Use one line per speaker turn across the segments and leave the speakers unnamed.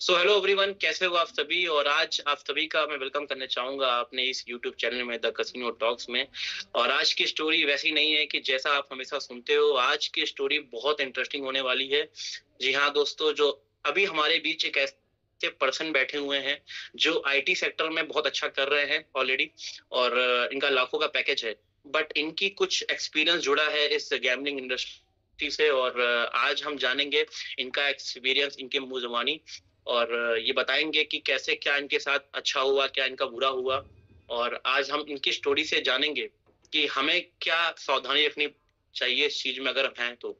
So hello everyone, कैसे हो आप सभी। और आज आप सभी का मैं वेलकम करना चाहूंगा अपने इस यूट्यूब चैनल में, द कसिनो टॉक्स में। और आज की स्टोरी वैसी नहीं है कि जैसा आप हमेशा सुनते हो। आज की स्टोरी बहुत इंटरेस्टिंग होने वाली है। जी हाँ दोस्तों, जो अभी हमारे बीच एक ऐसे पर्सन बैठे हुए हैं जो आईटी सेक्टर में बहुत अच्छा कर रहे हैं ऑलरेडी। और इनका लाखों का पैकेज है। बट इनकी कुछ एक्सपीरियंस जुड़ा है इस गैम्बलिंग इंडस्ट्री से। और आज हम जानेंगे इनका एक्सपीरियंस, इनकी मुंह जुबानी। और ये बताएंगे कि कैसे क्या इनके साथ अच्छा हुआ, क्या इनका बुरा हुआ। और आज हम इनकी स्टोरी से जानेंगे कि हमें क्या सावधानी रखनी चाहिए इस चीज में अगर हम हैं तो।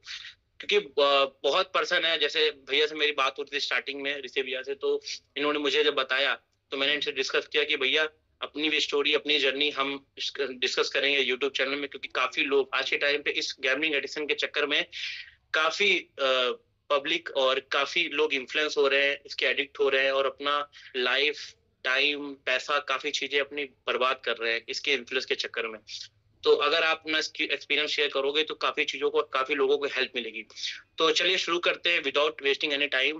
क्योंकि बहुत पर्सन है, जैसे भैया से मेरी बात होती थी स्टार्टिंग में, ऋषि भैया से, तो इन्होंने मुझे जब बताया तो मैंने इनसे डिस्कस किया कि भैया अपनी भी स्टोरी, अपनी जर्नी हम डिस्कस करेंगे यूट्यूब चैनल में। क्योंकि काफी लोग आज के टाइम पे इस गैमलिंग एडिक्शन के चक्कर में काफी पब्लिक और काफी लोग इन्फ्लुएंस हो रहे हैं, इसके एडिक्ट हो रहे हैं और अपना लाइफ, टाइम, पैसा, काफी चीजें अपनी बर्बाद कर रहे हैं इसके इन्फ्लुएंस के चक्कर में। तो अगर आप अपना एक्सपीरियंस शेयर करोगे तो काफी चीजों को, काफी लोगों को हेल्प मिलेगी। तो चलिए शुरू करते हैं विदाउट वेस्टिंग एनी टाइम।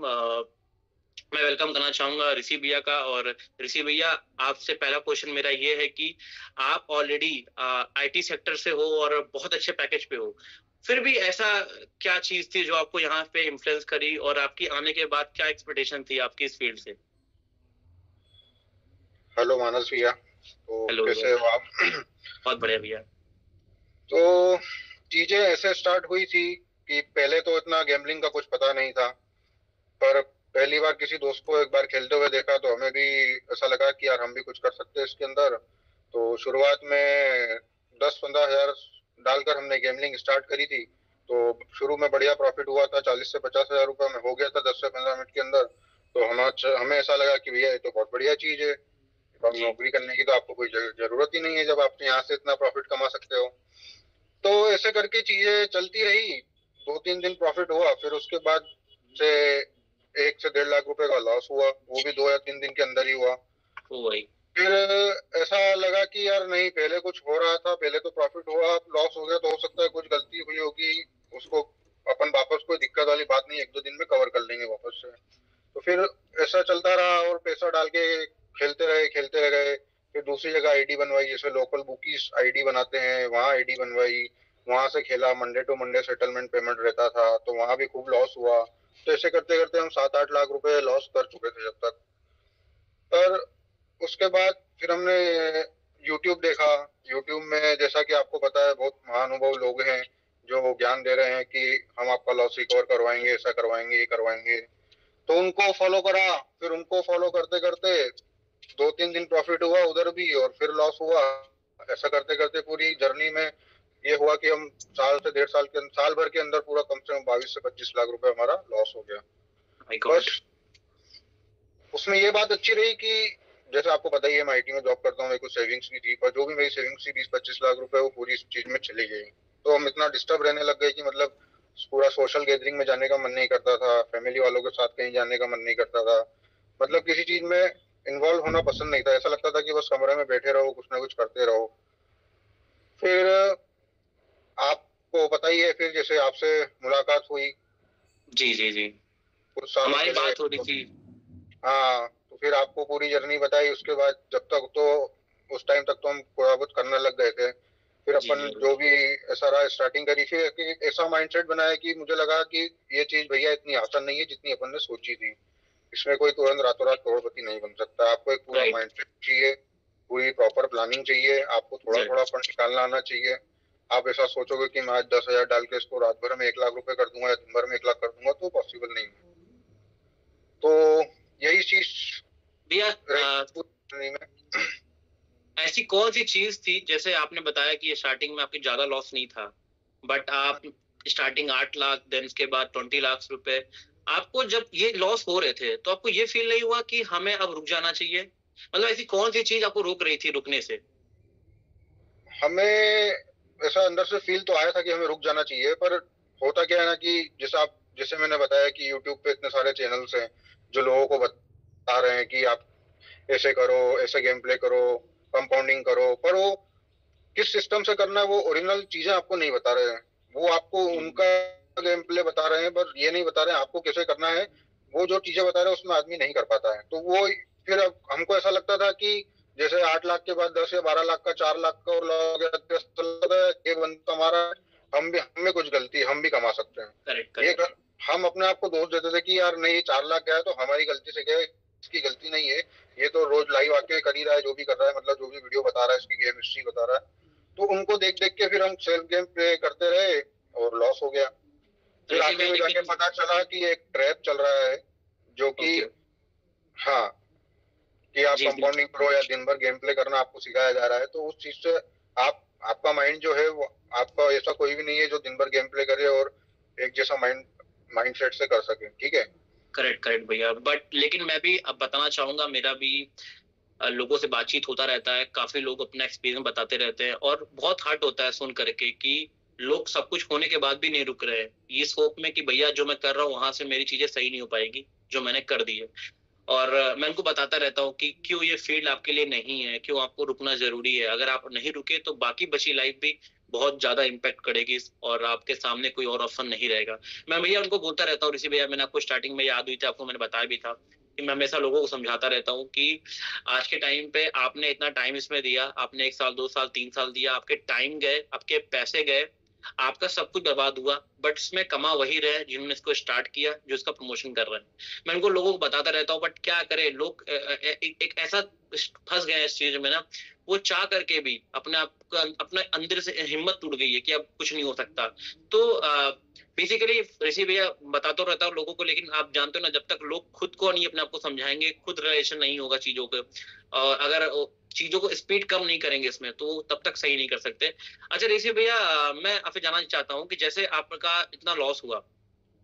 मैं वेलकम करना चाहूंगा ऋषि भैया का। और ऋषि भैया, आपसे पहला क्वेश्चन मेरा ये है कि आप ऑलरेडी आईटी सेक्टर से हो और बहुत अच्छे पैकेज पे हो। फिर भी ऐसा क्या चीज थी जो आपको यहाँ पे इन्फ्लुएंस करी, और आपकी आने के बाद क्या एक्सपेक्टेशन थी आपकी इस फील्ड से।
हेलो मानस भैया। तो
हेलो भैया।
कैसे हो आप?
बहुत बढ़िया भैया।
तो चीजें ऐसे स्टार्ट हुई थी कि पहले तो इतना गैम्बलिंग का कुछ पता नहीं था। पर पहली बार किसी दोस्त को एक बार खेलते हुए देखा तो हमें भी ऐसा लगा कि यार हम भी कुछ कर सकते हैं इसके अंदर। तो शुरुआत में 10-15 हजार डालकर हमने गैम्बलिंग स्टार्ट करी थी। तो शुरू में बढ़िया प्रॉफिट हुआ था, 40 से 50 हजार रुपये में हो गया था 10 से 15 मिनट के अंदर। तो हमें हमें ऐसा लगा कि भैया ये तो बहुत बढ़िया चीज है। अब
जी।
नौकरी करने की तो आपको कोई जरूरत ही नहीं है जब आप यहाँ से इतना प्रॉफिट कमा सकते हो। तो ऐसे करके चीजें चलती रही। 2-3 दिन प्रॉफिट हुआ, फिर उसके बाद से 1 से 1.5 लाख रुपए का लॉस हुआ, वो भी 2 या 3 दिन के अंदर ही हुआ।
वो वही।
फिर ऐसा लगा कि यार नहीं, पहले कुछ हो रहा था, पहले तो प्रॉफिट हुआ, अब लॉस हो गया तो हो सकता है कुछ गलती हुई होगी। उसको अपन वापस, कोई दिक्कत वाली बात नहीं, 1-2 दिन में कवर कर लेंगे वापस से। तो फिर ऐसा चलता रहा और पैसा डाल के खेलते रह गए। फिर दूसरी जगह आईडी बनवाई, जैसे लोकल बुकीज आईडी बनाते हैं वहां आईडी बनवाई। वहां से खेला, Monday to Monday settlement payment रहता था, तो वहां भी खूब लॉस हुआ। तो ऐसे करते करते हम 7-8 लाख रुपए लॉस कर चुके थे जब तक। पर उसके बाद फिर हमने यूट्यूब देखा। यूट्यूब में जैसा कि आपको पता है, बहुत महानुभाव लोग हैं जो ज्ञान दे रहे हैं कि हम आपका लॉस रिकवर करवाएंगे, ऐसा करवाएंगे, ये करवाएंगे। तो उनको फॉलो करा। फिर उनको फॉलो करते करते 2-3 दिन प्रॉफिट हुआ उधर भी, और फिर लॉस हुआ। ऐसा करते करते पूरी जर्नी में ये हुआ कि हम साल से 1.5 साल के साल भर के अंदर पूरा कम से कम 22 से 25 लाख रुपए हमारा लॉस हो गया।
My God.
बस उसमें ये बात अच्छी रही कि जैसे आपको पता ही है, मैं आईटी में जॉब करता हूँ, मेरी कुछ सेविंग्स नहीं थी, पर जो भी मेरी सेविंग्स थी 20-25 लाख रुपए, वो पूरी इस चीज में चली गई। तो हम इतना डिस्टर्ब रहने लग गए कि मतलब पूरा सोशल गैदरिंग में जाने का मन नहीं करता था, फैमिली वालों के साथ कहीं जाने का मन नहीं करता था। मतलब किसी चीज में इन्वॉल्व होना पसंद नहीं था, ऐसा लगता था कि बस कमरे में बैठे रहो, कुछ ना कुछ करते रहो। फिर आपको पता ही है, फिर जैसे आपसे मुलाकात हुई
जी जी जी।
कुछ सालों
हमारी
पहले,
बात हो रही
तो
थी।
हाँ, तो फिर आपको पूरी जर्नी बताई। उसके बाद जब तक तो उस टाइम तक तो हम थोड़ा बहुत करने लग गए थे। फिर
जी
अपन
जी
जो भी ऐसा रहा, स्टार्टिंग करी, फिर एक ऐसा माइंडसेट बनाया कि मुझे लगा कि ये चीज भैया इतनी आसान नहीं है जितनी अपन ने सोची थी। इसमें कोई तुरंत रातों रात करोड़पति नहीं बन सकता। आपको एक पूरा
राइट।
माइंडसेट चाहिए, पूरी प्रॉपर प्लानिंग चाहिए, आपको थोड़ा थोड़ा फंड निकालना आना चाहिए। आप ऐसा सोचोगे कि मैं आज 10 हजार डाल के इसको रात भर में 1 लाख रुपए कर दूंगा या दिन भर में 1 लाख कर दूंगा, तो पॉसिबल नहीं है। तो यही चीज
भैया,
रही पूरी में।
ऐसी कौन सी चीज थी, जैसे आपने बताया कि स्टार्टिंग में आपकी ज्यादा लॉस नहीं था, बट आप स्टार्टिंग 8 लाख, देन उसके बाद 20 लाख रुपए, आपको जब ये लॉस हो रहे थे तो आपको ये फील नहीं हुआ कि हमें अब रुक जाना चाहिए? मतलब ऐसी कौन सी चीज आपको रोक रही थी रुकने से?
हमें ऐसा अंदर से फील तो आया था कि हमें रुक जाना चाहिए, पर होता क्या है ना कि जैसे मैंने बताया कि यूट्यूब पे इतने सारे चैनल्स हैं जो लोगों को बता रहे हैं कि आप ऐसे करो, ऐसे गेम प्ले करो, कंपाउंडिंग करो, पर वो किस सिस्टम से करना है, वो ओरिजिनल चीजें आपको नहीं बता रहे हैं। वो आपको
हम्म।
उनका गेम प्ले बता रहे हैं, पर ये नहीं बता रहे हैं आपको कैसे करना है। वो जो चीजें बता रहे हैं उसमें आदमी नहीं कर पाता है। तो वो फिर अब हमको ऐसा लगता था कि जैसे 8 लाख के बाद 10 या 12 लाख का 4 लाख का और लग गया तो ऐसा लगता है एक बंदा हमारा, हमें कुछ गलती है, हम भी कमा सकते हैं।
करेक्ट
ये
करेक्ट।
हम अपने आप को दोष देते थे कि यार नहीं, 4 लाख गया है तो हमारी गलती से गया है, इसकी गलती नहीं है, ये तो रोज लाइव आके कर ही रहा है जो भी कर रहा है, मतलब जो भी वीडियो बता रहा है इसकी गेम हिस्ट्री बता रहा है। तो उनको देख देख के फिर हम सेल्फ गेम प्ले करते रहे और लॉस हो गया। फिर
ऋषि
आखिर
भैया
में जाके
लेकिन
पता चला कि एक ट्रैप चल रहा है जो कि,
ओके।
हाँ, कि आप
जी
कंपाउंडिंग प्रो या दिन भर गेम प्ले करना आपको सिखाया जा रहा है, तो उस चीज से आप, आपका माइंड जो है वो, आपका ऐसा कोई भी नहीं है जो दिन भर गेम प्ले करे और एक जैसा माइंड सेट से कर सके, ठीक है।
करेक्ट करेक्ट भैया, बट लेकिन मैं भी अब बताना चाहूंगा, मेरा भी लोगों से बातचीत होता रहता है, काफी लोग अपना एक्सपीरियंस बताते रहते हैं और बहुत हर्ट होता है सुन करके कि लोग सब कुछ होने के बाद भी नहीं रुक रहे हैं, इस होप में कि भैया जो मैं कर रहा हूँ वहां से मेरी चीजें सही नहीं हो पाएगी जो मैंने कर दी है। और मैं उनको बताता रहता हूँ कि क्यों ये फील्ड आपके लिए नहीं है, क्यों आपको रुकना जरूरी है। अगर आप नहीं रुके तो बाकी बची लाइफ भी बहुत ज्यादा इम्पैक्ट करेगी और आपके सामने कोई और ऑप्शन नहीं रहेगा। मैं भैया उनको बोलता रहता हूँ, ऋषि भैया मैंने आपको स्टार्टिंग में याद हुई थी, आपको मैंने बताया भी था कि मैं हमेशा लोगों को समझाता रहता हूँ कि आज के टाइम पे आपने इतना टाइम इसमें दिया, आपने 1 साल 2 साल 3 साल दिया, आपके टाइम गए, आपके पैसे गए, आपका सब कुछ बर्बाद हुआ, बट इसमें कमा वही रहे जिन्होंने इसको स्टार्ट किया, जो इसका प्रमोशन कर रहे हैं। मैं उनको लोगों को बताता रहता हूँ, बट क्या करे लोग एक ऐसा फंस गए हैं इस चीज में ना, वो चाह करके भी अपने आप को, अपने अंदर से हिम्मत टूट गई है कि अब कुछ नहीं हो सकता। तो बेसिकली ऋषि भैया बताता रहता हूँ लोगों को, लेकिन आप जानते हो ना, जब तक लोग खुद को नहीं अपने आप को समझाएंगे, खुद रिलेशन नहीं होगा चीजों के, और अगर चीजों को स्पीड कम नहीं करेंगे इसमें, तो तब तक सही नहीं कर सकते। अच्छा ऋषि भैया, मैं आपसे जानना चाहता हूँ कि जैसे आपका इतना लॉस हुआ,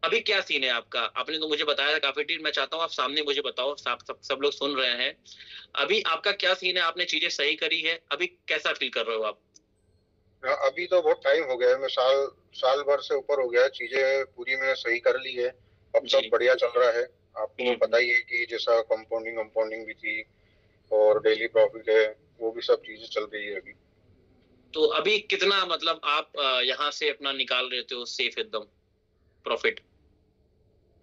अभी क्या सीन है आपका? आपने तो मुझे बताया था काफी डील, मैं चाहता हूँ आप सामने मुझे बताओ, सब लोग सुन रहे हैं। अभी आपका क्या सीन है? आपने चीजें सही करी है? अभी कैसा फील कर रहे हो आप?
हाँ, अभी तो बहुत टाइम हो गया है, मैं साल भर से ऊपर हो गया है, चीजें पूरी मैंने सही कर ली है, अब सब
जी।
बढ़िया चल रहा है। आपको पता
हम्म।
ही है कि जैसा कंपाउंडिंग भी थी और डेली प्रॉफिट है, वो भी सब चीजें चल रही है अभी।
तो अभी कितना मतलब आप यहाँ से अपना निकाल रहे हो सेफ एकदम प्रॉफिट?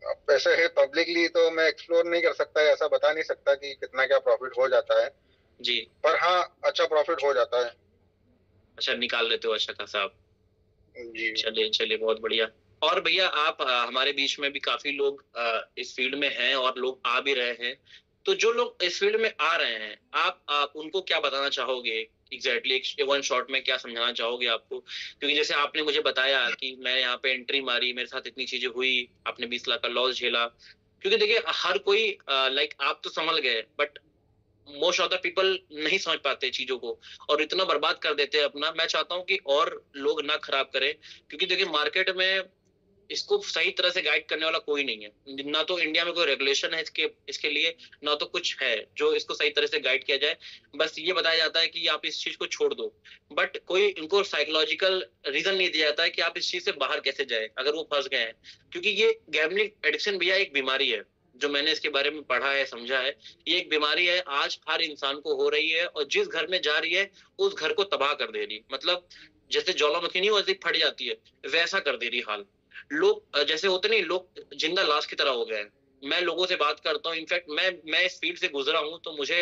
अब ऐसे है पब्लिकली तो मैं एक्सप्लोर नहीं कर सकता, ऐसा बता नहीं सकता कि कितना क्या प्रॉफिट हो जाता है,
जी।
पर हाँ अच्छा प्रॉफिट हो जाता है।
अच्छा निकाल लेते हो अच्छा खासा आप।
जी।
चलिए चलिए, बहुत बढ़िया। और भैया आप हमारे बीच में भी काफी लोग इस फील्ड में हैं और लोग आ भी रहे हैं, तो जो लोग इस फील्ड में आ रहे हैं, आप उनको क्या बताना चाहोगे? एग्जैक्टली वन शॉट में क्या समझाना चाहोगे आपको? क्योंकि जैसे आपने मुझे बताया कि मैं यहाँ पे एंट्री मारी, मेरे साथ इतनी चीजें हुई, आपने 20 लाख का लॉस झेला। क्योंकि देखिए हर कोई, लाइक आप तो संभल गए, but most of the people नहीं समझ पाते चीजों को और इतना बर्बाद कर देते हैं अपना। मैं चाहता हूँ कि और लोग ना खराब करें, क्योंकि देखिए मार्केट में इसको सही तरह से गाइड करने वाला कोई नहीं है, ना तो इंडिया में कोई रेगुलेशन है इसके इसके लिए, ना तो कुछ है जो इसको सही तरह से गाइड किया जाए। बस ये बताया जाता है कि आप इस चीज को छोड़ दो, बट कोई इनको साइकोलॉजिकल रीजन नहीं दिया जाता है कि आप इस चीज से बाहर कैसे जाए अगर वो फंस गए हैं। क्योंकि ये गैम्बलिंग एडिक्शन भैया एक बीमारी है, जो मैंने इसके बारे में पढ़ा है समझा है। ये एक बीमारी है, आज हर इंसान को हो रही है, और जिस घर में जा रही है उस घर को तबाह कर दे रही, मतलब जैसे ज्वालामुखी नहीं वैसे फट जाती है, वैसा कर दे रही हाल। लोग जैसे होते नहीं, लोग जिंदा लाश की तरह हो गए हैं। मैं लोगों से बात करता हूँ, इनफैक्ट मैं इस फील्ड से गुजरा हूँ, तो मुझे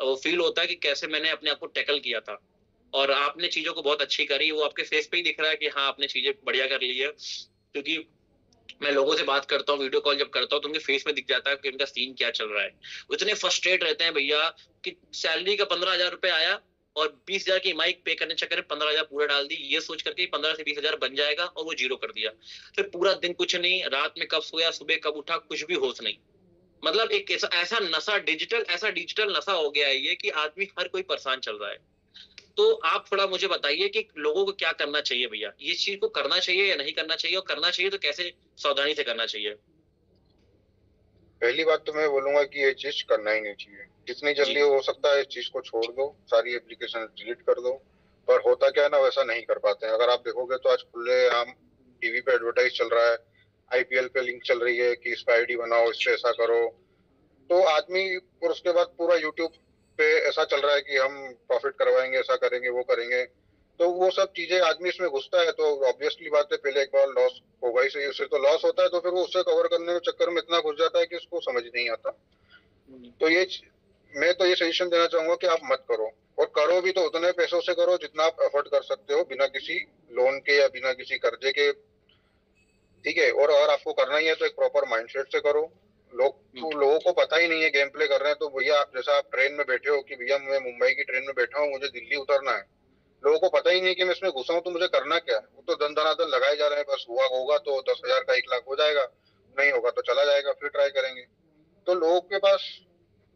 फील होता है कि कैसे मैंने अपने आप को टैकल किया था। और आपने चीजों को बहुत अच्छी करी, वो आपके फेस पे ही दिख रहा है कि हाँ आपने चीजें बढ़िया कर ली है। क्योंकि मैं लोगों से बात करता हूँ, वीडियो कॉल जब करता हूँ, तो उनके फेस में दिख जाता है कि उनका सीन क्या चल रहा है। वो इतने फ्रस्ट्रेट रहते हैं भैया कि सैलरी का 15,000 रुपए आया और 20,000 की ईएमआई पे करने चक्कर में 15,000 पूरा डाल दी, ये सोच करके 15 से 20,000 बन जाएगा, और वो जीरो कर दिया। फिर पूरा दिन कुछ नहीं, रात में कब सोया सुबह कब उठा कुछ भी होश नहीं। मतलब एक ऐसा ऐसा नशा, ऐसा डिजिटल नशा हो गया है ये कि आदमी हर कोई परेशान चल रहा है। तो आप थोड़ा मुझे बताइए कि लोगों को क्या करना चाहिए भैया, ये चीज को करना चाहिए या नहीं करना चाहिए, और करना चाहिए तो कैसे सावधानी से करना चाहिए?
पहली बात तो मैं बोलूंगा कि ये चीज करना ही नहीं चाहिए, जितनी
जी।
जल्दी हो सकता है इस चीज को छोड़ दो, सारी एप्लीकेशन डिलीट कर दो। पर होता क्या है ना, वैसा नहीं कर पाते हैं। अगर आप देखोगे तो आज खुले आम टीवी पे एडवर्टाइज चल रहा है, आईपीएल पे लिंक चल रही है कि इस पे आईडी बनाओ, इससे ऐसा करो। तो आदमी, और उसके बाद पूरा यूट्यूब पे ऐसा चल रहा है कि हम प्रॉफिट करवाएंगे, ऐसा करेंगे वो करेंगे। तो वो सब चीजें आदमी इसमें घुसता है तो ऑब्वियसली बात है, पहले एक बार लॉस होगा ही सही, उससे तो लॉस होता है, तो फिर वो उससे कवर करने के चक्कर में इतना घुस जाता है कि उसको समझ नहीं आता। तो मैं तो ये सजेशन देना चाहूंगा कि आप मत करो, और करो भी तो उतने पैसों से करो जितना आप अफोर्ड कर सकते हो, बिना किसी लोन के या बिना किसी कर्जे के। ठीक है, और अगर आपको करना ही है तो एक प्रॉपर माइंडसेट से करो। लोगों को पता ही नहीं है, गेम प्ले कर रहे हैं। तो भैया आप जैसा आप ट्रेन में बैठे हो कि भैया मैं मुंबई की ट्रेन में बैठा हूँ, मुझे दिल्ली उतरना है, लोगों को पता ही नहीं है कि मैं इसमें घुसा हूं तो मुझे करना क्या है। वो तो दन दनादन लगाए जा रहे हैं, बस हुआ होगा तो 10,000 का 1 लाख हो जाएगा, नहीं होगा तो चला जाएगा, फिर ट्राई करेंगे। तो लोगों के पास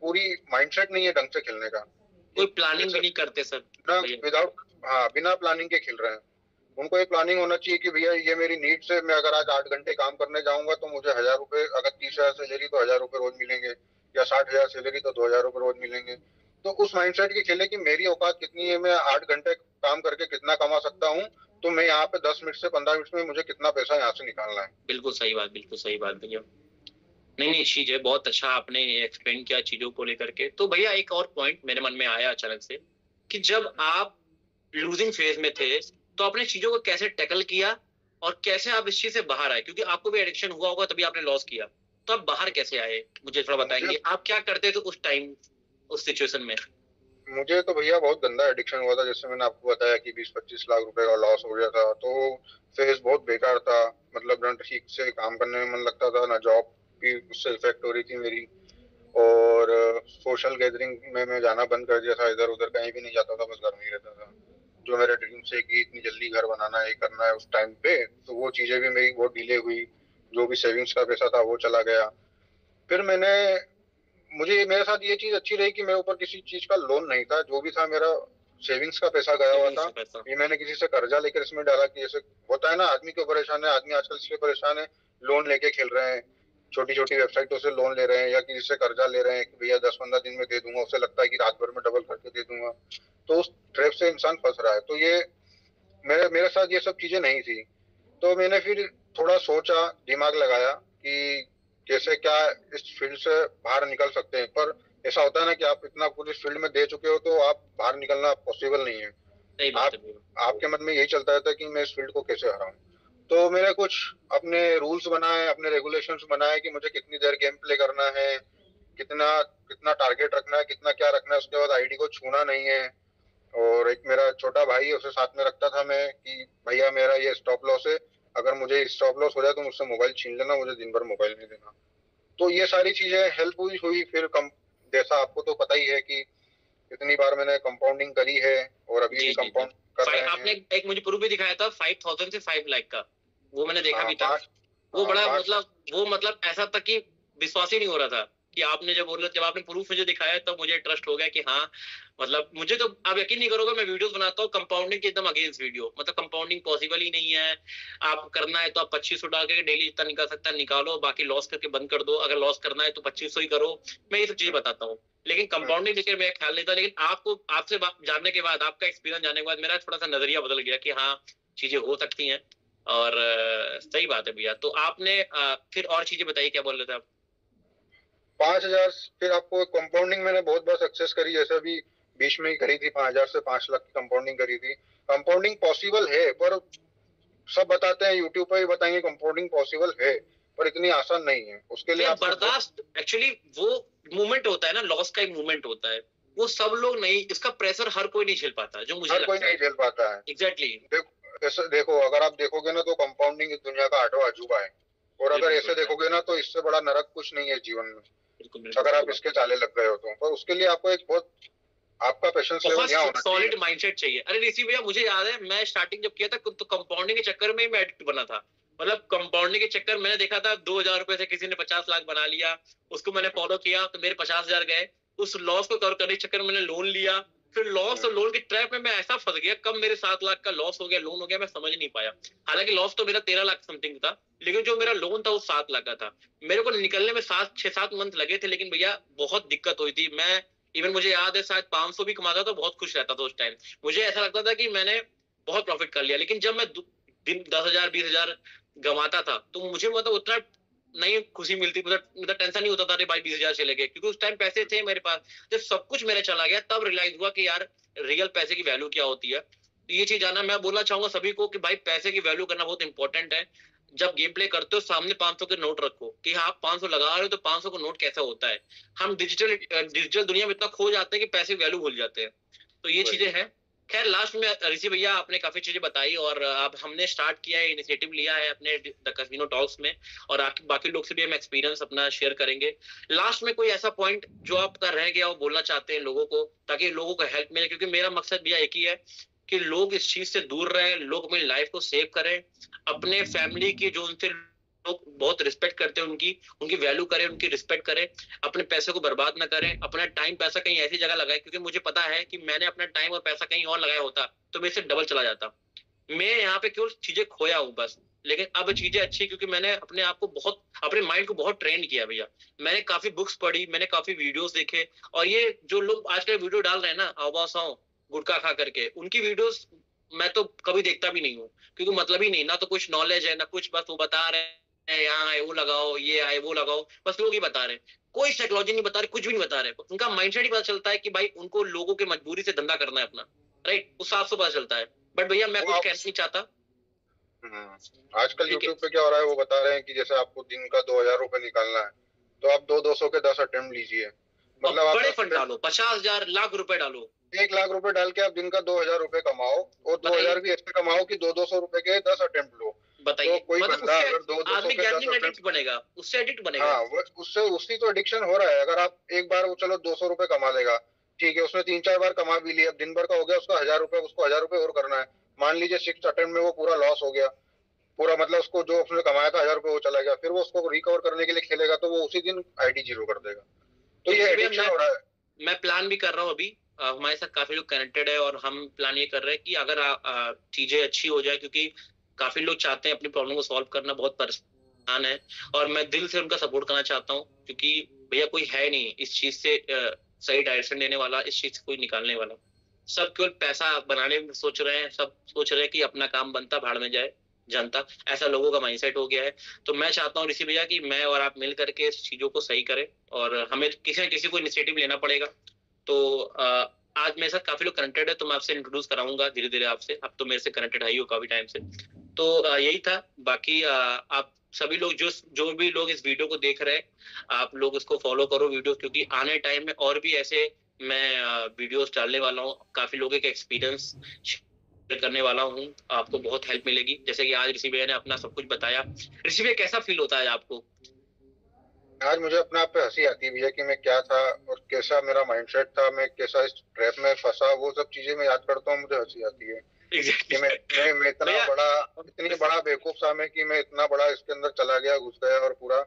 पूरी माइंडसेट नहीं है ढंग से खेलने का।
कोई प्लानिंग भी
जैसे
नहीं करते सर
बिना
भैया।
विदाउट हाँ, बिना प्लानिंग के खेल रहे हैं। उनको एक प्लानिंग होना चाहिए कि भैया ये मेरी नीड से, मैं अगर आज 8 घंटे काम करने जाऊंगा तो मुझे 1,000 रुपए, अगर 30,000 सैलरी तो 1,000 रुपए रोज मिलेंगे, या 60,000 सैलरी तो 2,000 रुपए रोज मिलेंगे। तो उस माइंडसेट की खेले कि मेरी औकात कितनी है, मैं 8 घंटे काम करके कितना कमा सकता हूँ, तो मैं यहाँ पे 10 मिनट से 15 मिनट में मुझे कितना पैसा यहाँ से निकालना है।
बिल्कुल सही बात, बिल्कुल सही बात भैया। नहीं नहीं, चीज है, बहुत अच्छा आपने एक्सप्लेन किया चीजों को लेकर के। तो भैया एक और पॉइंट मेरे मन में आया अचानक से, कि जब आप लूजिंग फेज में थे तो आपने चीजों को कैसे टैकल किया और कैसे आप इस चीज से बाहर आए, क्योंकि आपको भी एडिक्शन हुआ होगा तभी आपने लॉस किया। तो आप बाहर कैसे आए, मुझे थोड़ा बताएंगे आप क्या करते थे उस टाइम, उस सिचुएशन में।
मुझे तो भैया बहुत गंदा एडिक्शन हुआ था, जैसे मैंने आपको बताया कि 20-25 लाख रुपए का लॉस हो गया था। तो फेज बहुत बेकार था, मतलब ना ठीक से काम करने में मन लगता था, ना जॉब भी उससे इफेक्ट हो रही थी मेरी। और सोशल गैदरिंग में मैं जाना बंद कर दिया था, इधर उधर कहीं भी नहीं जाता था, बस घर में ही रहता था। जो मेरे ड्रीम से कि इतनी जल्दी घर बनाना है, ये करना है उस टाइम पे, तो वो चीजें भी मेरी बहुत डिले हुई। जो भी सेविंग्स का पैसा था वो चला गया। फिर मुझे मेरे साथ ये चीज अच्छी रही कि मेरे ऊपर किसी चीज का लोन नहीं था, जो भी था मेरा सेविंग्स का पैसा गया हुआ था।
पैसा।
ये मैंने किसी से कर्जा लेकर इसमें डाला, कि जैसे होता है ना, आदमी क्यों परेशान है, आदमी आजकल इसलिए परेशान है, लोन लेके खेल रहे हैं, छोटी छोटी वेबसाइटों से लोन ले रहे हैं, या किसी से कर्जा ले रहे हैं कि भैया 10-15 दिन में दे दूंगा, उसे लगता है कि रात भर में डबल करके दे दूंगा। तो उस ट्रैप से इंसान फंस रहा है। तो ये मेरे मेरे साथ ये सब चीजें नहीं थी। तो मैंने फिर थोड़ा सोचा, दिमाग लगाया कि कैसे क्या इस फील्ड से बाहर निकल सकते हैं। पर ऐसा होता है ना कि आप इतना कुछ इस फील्ड में दे चुके हो तो आप बाहर निकलना पॉसिबल नहीं है।
सही बात
आप
है भैया।
आपके मन में यही चलता रहता है कि मैं इस फील्ड को कैसे हराऊं। तो मैंने कुछ अपने रूल्स बनाए, अपने रेगुलेशंस बनाए कि मुझे कितनी देर गेम प्ले करना है, कितना कितना टारगेट रखना है, कितना क्या रखना है। उसके बाद आईडी को छूना नहीं है। और एक मेरा छोटा भाई है, उसे साथ में रखता था मैं कि भैया मेरा ये स्टॉप लॉस है, अगर मुझे स्टॉप लॉस हो जाए तो मुझसे मोबाइल छीन लेना, मुझे दिन भर मोबाइल नहीं देना। तो ये सारी चीजें हेल्प हुई। फिर कम, जैसा आपको तो पता ही है कि इतनी बार मैंने कंपाउंडिंग करी है, और अभी
जी
भी
जी जी।
कंपाउंड कर रहे
आपने
हैं।
एक मुझे प्रूफ भी दिखाया था 5,000 से 5 लाख का, वो मैंने देखा
हाँ
भी था।
पाँच
वो
हाँ
बड़ा
पाँच
मतलब, वो मतलब ऐसा था कि विश्वास ही नहीं हो रहा था कि आपने जब बोला, जब आपने प्रूफ मुझे दिखाया तब मुझे ट्रस्ट हो गया कि हाँ, मतलब मुझे तो आप यकीन नहीं करोगे, मैं वीडियोस बनाता हूँ कंपाउंडिंग के एकदम अगेंस्ट वीडियो, मतलब कंपाउंडिंग पॉसिबल ही नहीं है। आप करना है तो आप 2500 डाल के डेली जितना निकाल सकता है निकालो, बाकी लॉस करके बंद कर दो, अगर लॉस करना है तो 2500 ही करो। मैं ये सब चीजें बताता हूँ, लेकिन कंपाउंडिंग लेकर मेरा ख्याल नहीं था। लेकिन आपको, आपसे जानने के बाद, आपका एक्सपीरियंस जानने के बाद मेरा थोड़ा सा नजरिया बदल गया कि हाँ, चीजें हो सकती हैं। और सही बात है भैया। तो आपने फिर और चीजें बताइए, क्या बोल रहे थे आप।
5,000। फिर आपको कंपाउंडिंग मैंने बहुत बार सक्सेस करी, जैसे अभी बीच में ही करी थी, 5,000 से 5 लाख की कंपाउंडिंग करी थी। कंपाउंडिंग पॉसिबल है, पर सब बताते हैं, यूट्यूब पर भी बताएंगे कंपाउंडिंग पॉसिबल है, पर इतनी आसान नहीं है। उसके लिए
भैया
आपको बहुत,
बर्दाश्त, एक्चुअली वो मूवमेंट होता है ना, लॉस का एक मूवमेंट होता है, वो सब लोग नहीं, इसका प्रेशर हर कोई नहीं झेल पाता, जो मुझे
हर कोई
लगता है।
नहीं झेल पाता है।
एग्जैक्टली।
ऐसे देखो, अगर आप देखोगे ना तो कंपाउंडिंग इस दुनिया का 8वां अजूबा है। और अगर
बिल्कुल
ऐसे देखोगे ना तो इससे बड़ा नरक कुछ नहीं है जीवन में,
बिल्कुल बिल्कुल
अगर
सही
आप
बात।
इसके चाले लग गए हो तो। पर उसके लिए आपको एक बहुत, आपका पेशेंस लेवल
बहुत
यहाँ होना चाहिए।
सॉलिड माइंडसेट चाहिए। अरे ऋषि भैया, मुझे याद है मैं स्टार्टिंग जब किया था तो कंपाउंडिंग के चक्कर में ही मैं एडिक्ट बना था। मतलब कंपाउंडिंग के चक्कर मैंने देखा था 2,000 रुपए से किसी ने 50 लाख बना लिया, उसको मैंने फॉलो किया तो मेरे 50,000 गए। उस लॉस को कवर करने के चक्कर में मैंने लोन लिया, फिर लॉस और लोन के ट्रैप में मैं ऐसा फंस गया, कब मेरे 7 लाख का लॉस हो गया, लोन हो गया, मैं समझ नहीं पाया। हालांकि लॉस तो मेरा 13 लाख समथिंग था, लेकिन जो मेरा लोन था वो 7 लाख का था। मेरे को निकलने में 6-7 मंथ लगे थे, लेकिन भैया बहुत दिक्कत हुई थी। मैं इवन मुझे याद है शायद 500 भी कमाता तो बहुत खुश रहता था उस टाइम। मुझे ऐसा लगता था कि मैंने बहुत प्रॉफिट कर लिया। लेकिन जब मैं दिन 10,000 20,000 गंवाता था तो मुझे मतलब उतना नहीं खुशी मिलती, मतलब टेंशन नहीं होता था, अरे भाई 20,000 चले गए, क्योंकि उस टाइम पैसे थे मेरे पास। जब सब कुछ मेरा चला गया तब रियलाइज हुआ कि यार रियल पैसे की वैल्यू क्या होती है। तो ये चीज जानना मैं बोलना चाहूंगा सभी को कि भाई पैसे की वैल्यू करना बहुत इंपॉर्टेंट है। जब गेम प्ले करते हो सामने 500 के नोट रखो कि हाँ, आप 500 लगा रहे हो तो 500 का नोट कैसा होता है। हम डिजिटल दुनिया में इतना खो जाते हैं कि पैसे की वैल्यू भूल जाते हैं। तो ये
वही।
चीजें हैं। खैर लास्ट में ऋषि भैया आपने काफी चीजें बताई, और अब हमने स्टार्ट किया है, इनिशिएटिव लिया है अपने द कैसीनो टॉक्स में, और बाकी लोग से भी हम एक्सपीरियंस अपना शेयर करेंगे। लास्ट में कोई ऐसा पॉइंट जो आपका रह गया वो बोलना चाहते हैं लोगों को, ताकि लोगों को हेल्प मिले, क्योंकि मेरा मकसद भैया एक ही है कि लोग इस चीज से दूर रहें, लोग अपनी लाइफ को सेव करें, अपने फैमिली की जो उनसे लोग बहुत रिस्पेक्ट करते हैं उनकी उनकी वैल्यू करें, उनकी रिस्पेक्ट करें, अपने पैसे को बर्बाद ना करें, अपना टाइम पैसा कहीं ऐसी जगह लगाए, क्योंकि मुझे पता है कि मैंने अपना टाइम और पैसा कहीं और लगाया होता तो मेरे से डबल चला जाता। मैं यहाँ पे केवल चीजें खोया हूँ बस, लेकिन अब चीजें अच्छी, क्योंकि मैंने अपने आप को बहुत, अपने माइंड को बहुत ट्रेन किया भैया। मैंने काफी बुक्स पढ़ी, मैंने काफी वीडियोस देखे, और ये जो लोग आजकल वीडियो डाल रहे हैं ना, आवासाओं गुटखा खा करके, उनकी वीडियोस मैं तो कभी देखता भी नहीं हूँ, क्योंकि मतलब ही नहीं, ना तो कुछ नॉलेज है ना कुछ, बस वो बता रहे हैं यहाँ आए वो लगाओ, ये आए वो लगाओ, बस लोग ही बता रहे हैं, कोई साइकोलॉजी नहीं बता रहे, कुछ भी नहीं बता रहे। उनका माइंडसेट ही पता चलता है कि भाई उनको लोगों के मजबूरी से धंधा करना है अपना, राइट, उस हिसाब से पता चलता है। बट भैया मैं
वो
कुछ
आप
कहना नहीं चाहता।
आजकल
ठीक है।
यूट्यूब पे क्या हो रहा है वो बता रहे हैं कि जैसे आपको दिन का 2,000 रुपए निकालना है तो आप 200 के 10 अटेम्प्ट लीजिए।
और
मतलब आप
बड़े
10
फंड
अटेम्प्ट
डालो, 50,000 लाख रुपए डालो।
1 लाख रुपए डाल के आप दिन का 2,000 रुपए कमाओ, और दो
बताइए।
हजार भी ऐसे कमाओ कि 200 200 रुपए के 10 अटेम्प्ट लो। तो
बताइए,
कोई
मतलब
बंदा
उससे
अगर 200
आदमी
के 10
गैम्बलिंग
अटेम्प्ट,
एडिक्ट बनेगा, उससे एडिक्ट बनेगा।
हाँ वो उससे उसी तो एडिक्शन हो रहा है। अगर आप एक बार वो चलो 200 रुपए कमा लेगा, ठीक है, उसने 3 4 बार कमा भी लिया, अब दिन भर का हो गया उसका 1,000 रुपए, उसको 1,000 रुपए और करना है। मान लीजिए 6 अटेम्प्ट में वो पूरा लॉस हो गया, पूरा मतलब उसको जो उसने कमाया था 1,000 रुपए वो चला गया, फिर वो उसको रिकवर करने के लिए खेलेगा तो वो उसी दिन आईडी जीरो कर देगा। तो
तो
ये
ऋषि भैया
एडिक्शन हो रहा है।
मैं प्लान भी कर रहा हूँ अभी। हमारे साथ काफी लोग कनेक्टेड है, और हम प्लान ये कर रहे हैं कि अगर चीजें अच्छी हो जाए, क्योंकि काफी लोग चाहते हैं अपनी प्रॉब्लम को सॉल्व करना, बहुत परेशान है, और मैं दिल से उनका सपोर्ट करना चाहता हूँ, क्योंकि भैया कोई है नहीं इस चीज से सही डायरेक्शन देने वाला, इस चीज से कोई निकालने वाला। सब केवल पैसा बनाने में सोच रहे हैं, सब सोच रहे हैं कि अपना काम बनता भाड़ में जाए जनता, ऐसा लोगों का माइंडसेट हो गया है। तो मैं चाहता हूँ ऋषि भैया कि मैं और आप मिल करके इस चीजों को सही करें, और हमें किसी न किसी को इनिशिएटिव लेना पड़ेगा। तो आज मेरे साथ काफी लोग कनेक्टेड है, तो मैं आपसे इंट्रोड्यूस कराऊंगा धीरे धीरे आपसे, आप तो मेरे से कनेक्टेड है ही हो काफी टाइम से। तो यही था। बाकी आप सभी लोग जो जो भी लोग इस वीडियो को देख रहे हैं, आप लोग इसको फॉलो करो वीडियो, क्योंकि आने टाइम में और भी ऐसे मैं वीडियोस डालने वाला हूँ, काफी लोगों के एक्सपीरियंस शेयर करने वाला हूँ, आपको बहुत हेल्प मिलेगी। जैसे कि आज ऋषि भैया ने अपना सब कुछ बताया। ऋषि भैया कैसा फील होता है आपको?
आज मुझे अपने आप पे हंसी आती है भैया कि मैं क्या था और कैसा मेरा माइंडसेट था, मैं कैसा इस ट्रैप में फंसा, वो सब चीजें मैं याद करता हूँ मुझे हंसी आती है कि
एग्जैक्टली।
मैं इतना
भैया
बड़ा, इतनी बड़ा बेवकूफ सा मैं कि मैं इतना बड़ा इसके अंदर चला गया, घुस गया और पूरा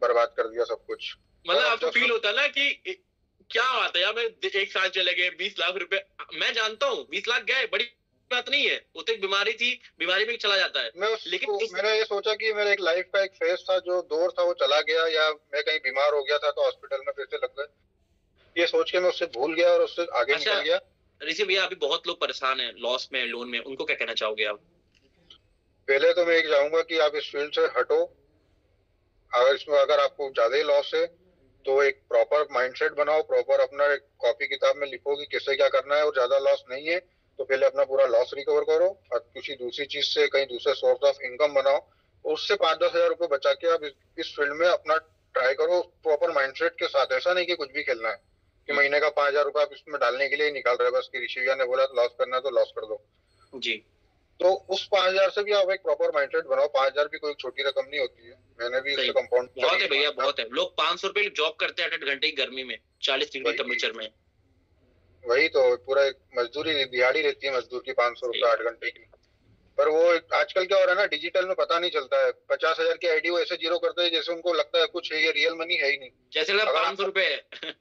बर्बाद कर दिया सब कुछ।
मतलब
और अब
आपको
जब
फील
सब
होता है ना कि क्या बात है यार, मैं एक साल चले गए 20 लाख रुपए, मैं जानता हूँ 20 लाख गए, बड़ी बात नहीं है, वो तो एक बीमारी थी, बीमारी में चला जाता है,
मैं
लेकिन
उसको
इस
मैंने ये सोचा कि मेरा एक लाइफ का एक फेज था, जो दौर था वो चला गया, या मैं कहीं बीमार हो गया था तो हॉस्पिटल में पैसे लग गए, ये सोच के मैं उससे भूल गया और उससे आगे
अच्छा
निकल गया।
ऋषि भैया, अभी बहुत लोग परेशान हैं, लॉस में, लोन में, उनको क्या कहना चाहोगे आप?
पहले तो मैं एक चाहूंगा कि आप इस फील्ड से हटो। अगर इसमें अगर आपको ज्यादा ही लॉस है तो एक प्रॉपर माइंडसेट बनाओ, प्रॉपर अपना एक कॉपी किताब में लिखो कि कैसे क्या करना है, और ज्यादा लॉस नहीं है तो पहले अपना पूरा लॉस रिकवर करो और किसी दूसरी चीज से कहीं दूसरे सोर्स ऑफ इनकम बनाओ, और उससे 5-10 हजार रुपए बचा के आप इस फील्ड में अपना ट्राई करो प्रॉपर माइंडसेट के साथ। ऐसा नहीं कि कुछ भी खेलना है कि महीने का 5,000 रुपए आप इसमें डालने के लिए ही निकाल रहे हैं बस कि ऋषि भैया ने बोला लॉस करना है तो लॉस कर दो।
जी।
तो उस 5,000 से भी आप एक प्रॉपर माइंडसेट बनाओ। 5,000 भी कोई छोटी रकम नहीं होती है, मैंने भी
सही।
उससे कंपाउंड
बहुत
करी
है
है
भैया,
5,000।
बहुत है, लोग 500 रुपये जॉब करते हैं 8 घंटे की गर्मी में, 40 डिग्री
वही
टेम्परेचर में।
वही तो पूरा एक मजदूरी दिहाड़ी रहती है मजदूर की, 500 रुपए
सही।
8 घंटे की। पर वो आजकल क्या हो रहा है ना, डिजिटल में पता नहीं चलता है, 50,000 की आईडी वो ऐसे जीरो करते हैं जैसे उनको लगता है कुछ है, ये रियल मनी है ही नहीं।
जैसे लगा
अगर
500 रुपये है।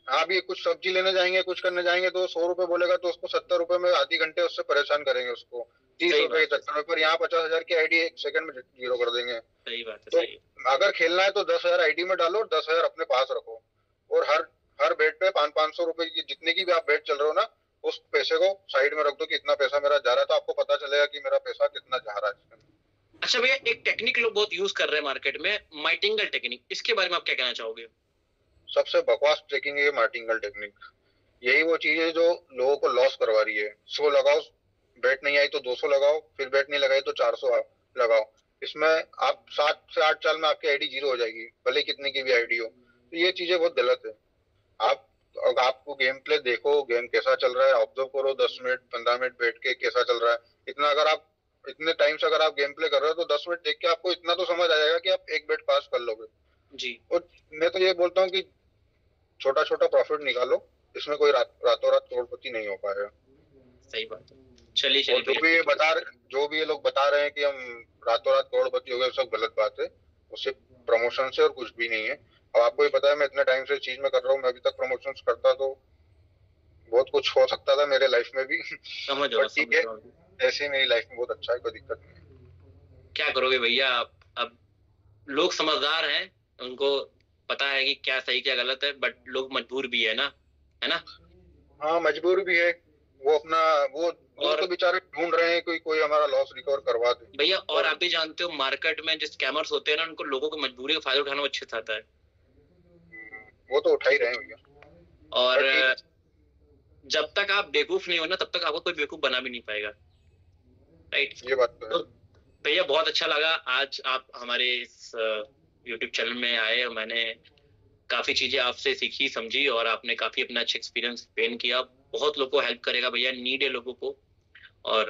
आप ये कुछ सब्जी लेने जाएंगे, कुछ करने जाएंगे तो 100 रुपए बोलेगा तो उसको 70 रुपए में आधी घंटे उससे परेशान करेंगे उसको, तीस
सही
रुपए
बात
के
है,
चक्कर में। पर यहाँ 50,000 की आईडी 1 सेकंड में जीरो कर देंगे।
सही बात है,
तो
सही।
अगर खेलना है तो 10,000 आईडी में डालो और 10,000 अपने पास रखो, और हर हर बेट पे 500 500 रुपए की जितने की भी आप बेट चल रहे हो ना, उस पैसे को साइड में रख दो कि इतना पैसा मेरा जा रहा है, तो आपको पता चलेगा कि मेरा पैसा कितना जा रहा है इसके अंदर।
अच्छा भैया, एक टेक्निक लोग बहुत यूज कर रहे हैं मार्केट में, माइटिंगल टेक्निक, इसके बारे में आप क्या कहना चाहोगे?
सबसे बकवास ट्रेकिंग है मार्टिंगल टेक्निक। यही वो चीज है जो लोगों को लॉस करवा रही है। 100 लगाओ, बेट नहीं आई तो 200 लगाओ, फिर बेट नहीं लगाई तो 400 लगाओ। इसमें आप 7 से 8 साल में आपकी आईडी जीरो हो जाएगी, भले कितने की भी आईडी हो। तो ये चीजें बहुत गलत है। आप अगर आपको गेम प्ले देखो, गेम कैसा चल रहा है ऑब्जर्व करो, 10 मिनट 15 मिनट बैठ के कैसा चल रहा है। इतना अगर आप इतने टाइम से अगर आप गेम प्ले कर रहे हो तो 10 मिनट देख के आपको इतना तो समझ आ जाएगा कि आप एक बेट पास कर लोगे।
जी।
और मैं तो ये बोलता हूँ कि छोटा छोटा प्रॉफिट निकालो, इसमें कोई रातों रात करोड़पति नहीं हो पाएगा।
सही बात है। चलिए
और
चलिए भैया।
जो भी ये लोग बता रहे हैं कि हम रातों रात करोड़पति हो गए, सब गलत बात है। वो सिर्फ प्रमोशन से और कुछ भी नहीं है। अब आपको ये पता है मैं इतने टाइम से चीज में कर रहा हूँ, मैं अभी तक प्रमोशन करता तो बहुत कुछ हो सकता था मेरे लाइफ में भी।
समझ रहा हूँ,
बट ठीक
समझ
है,
रहा हूँ।
ऐसे ही मेरी लाइफ में बहुत अच्छा है, कोई दिक्कत नहीं है।
क्या करोगे भैया आप? अब लोग समझदार हैं, उनको पता है कि क्या सही क्या गलत है, बट लोग मजबूर भी है ना।
हाँ, मजबूर भी है। वो अपना वो
और
तो बेचारे ढूंढ रहे हैं कोई कोई हमारा लॉस रिकवर करवा दे।
भैया, और
और
आप भी जानते हो मार्केट में जो स्कैमर्स होते हैं ना, उनको लोगों को मजबूरी का फायदा उठाना अच्छे से आता है।
वो तो उठा ही रहे हैं भैया।
और
बट ठीक है।
जब तक आप बेवकूफ नहीं हो ना, तब तक आपको कोई बेवकूफ बना भी नहीं पाएगा। राइट।
ये बात तो है।
तो भैया बहुत अच्छा लगा आज आप हमारे इस यूट्यूब चैनल में आए, और मैंने काफी चीजें आपसे सीखी समझी, और आपने काफी अपना अच्छा एक्सपीरियंस पेन किया। बहुत लोगों को हेल्प करेगा भैया, नीड है लोगों को। और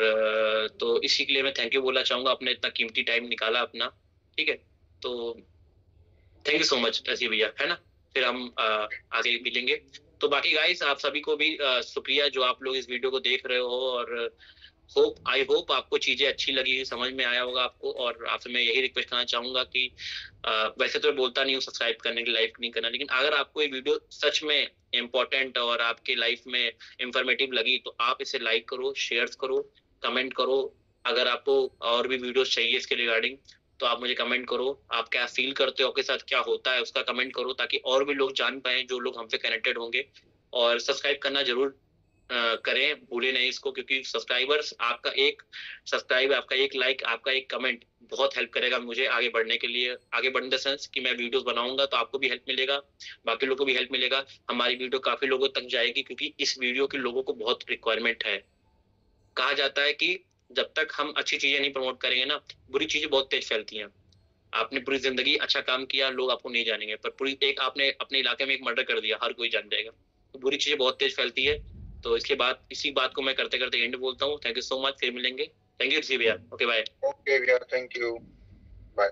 तो इसी के लिए मैं थैंक यू बोलना चाहूंगा, आपने इतना कीमती टाइम निकाला अपना। ठीक है। तो थैंक यू सो मच ऐसी भैया, है ना। फिर हम आगे मिलेंगे। तो बाकी गाइस, आप सभी को भी शुक्रिया जो आप लोग इस वीडियो को देख रहे हो। और आई होप आपको चीजें अच्छी लगी, समझ में आया होगा आपको। और आपसे मैं यही रिक्वेस्ट करना चाहूंगा कि वैसे तो मैं बोलता नहीं हूँ सब्सक्राइब करने के, लाइक नहीं करना, लेकिन अगर आपको ये वीडियो सच में इम्पोर्टेंट और आपके लाइफ में इंफॉर्मेटिव लगी, तो आप इसे लाइक करो, शेयर करो, कमेंट करो। अगर आपको और भी वीडियोस चाहिए इसके रिगार्डिंग, तो आप मुझे कमेंट करो। आप क्या फील करते हो, आपके साथ क्या होता है, उसका कमेंट करो, ताकि और भी लोग जान पाए जो लोग हमसे कनेक्टेड होंगे। और सब्सक्राइब करना जरूर करें, भूले नहीं इसको, क्योंकि सब्सक्राइब, आपका एक लाइक, आपका एक कमेंट बहुत हेल्प करेगा मुझे आगे बढ़ने के लिए। आगे बढ़ने द सेंस कि मैं वीडियोस बनाऊंगा तो आपको भी हेल्प मिलेगा, बाकी लोगों को भी हेल्प मिलेगा। हमारी वीडियो काफी लोगों तक जाएगी, क्योंकि इस वीडियो के लोगों को बहुत रिक्वायरमेंट है। कहा जाता है कि जब तक हम अच्छी चीजें नहीं प्रमोट करेंगे ना, बुरी चीजें बहुत तेज फैलती हैं। आपने पूरी जिंदगी अच्छा काम किया, लोग आपको नहीं जानेंगे, पर पूरी एक आपने अपने इलाके में एक मर्डर कर दिया, हर कोई जान जाएगा। तो बुरी चीजें बहुत तेज फैलती है। तो इसके बाद इसी बात को मैं करते करते एंड बोलता हूँ। थैंक यू सो मच, फिर मिलेंगे। थैंक यू भैया। Okay bye.
ओके भैया, थैंक यू। बाय।